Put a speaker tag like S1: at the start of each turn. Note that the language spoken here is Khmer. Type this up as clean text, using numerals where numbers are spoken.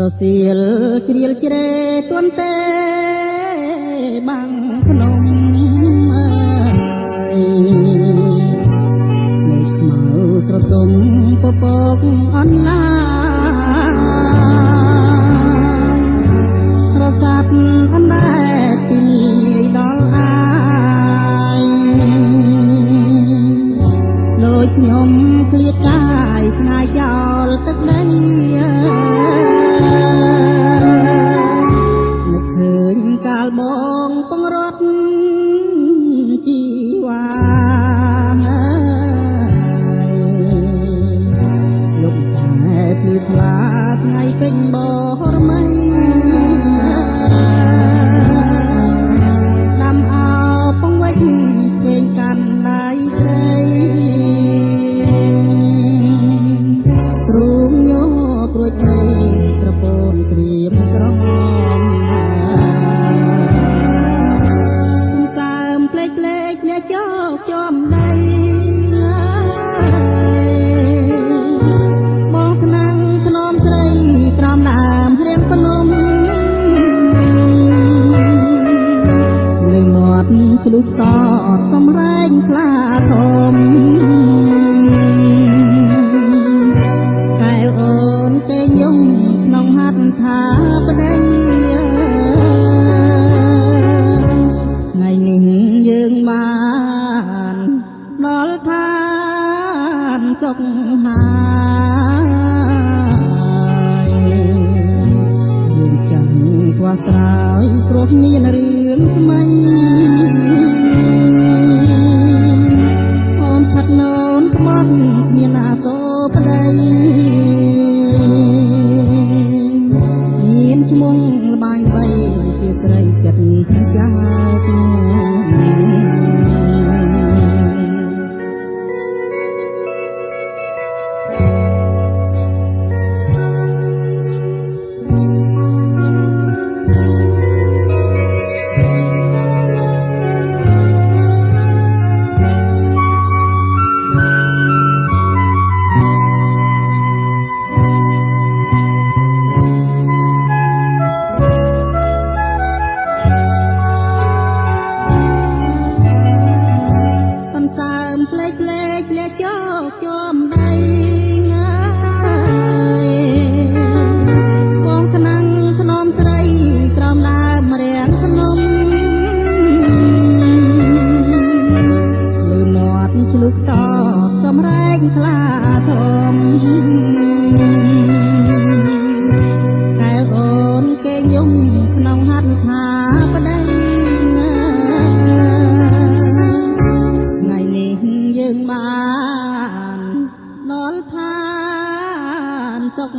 S1: រសៀលជ្រៀលជ្រេទន់ទេបាំងភ្នំអើយនៅខ្មៅស្រទុំពពកអនឡារសាត់អណ្ដែតពីនេះដល់អាយដូចខ្ញុំឃ្លាតកាយឆ្ងាយចោលទឹកដីកាលបងពងរត់ជីវ៉ាលុបតែភ្លឺថ្លាថ្ងៃពេញបរមីដាំអោពងវិចឆ្វេងកាន់ដៃស្រីទ្រូងញ័រព្រួយភ្នែកក្រពូនក្រៀមក្រហមជោគចំដីបងថ្នាំងធ្នមស្រីក្រំដើមរៀងភ្នំលឺមាត់ឆ្លុះតតសំរែងខ្លាធំកែវអូនគេយំក្នុងហាត់ថាប្តីថ្ងៃនេះយើងបានដល់ឋានសុខហើយយើងចាំខ្វះត្រើយព្រោះមានរឿងថ្មីអូនផាត់នោនក្បត់មានអាសូរប្តីមានឈ្មោះល្បាញបីជាស្រីចិត្តចាស់ជោគចំដីបងថ្នាំងធ្នមស្រីក្រំដើមរៀងភ្នំលឺមាត់ឆ្លុះតបសំរែងខ្លាធំកែវអូនគេយំក្នុងហាត់ថាប្តីថ្ងៃនេះយើងបានដល់ឋានសុខ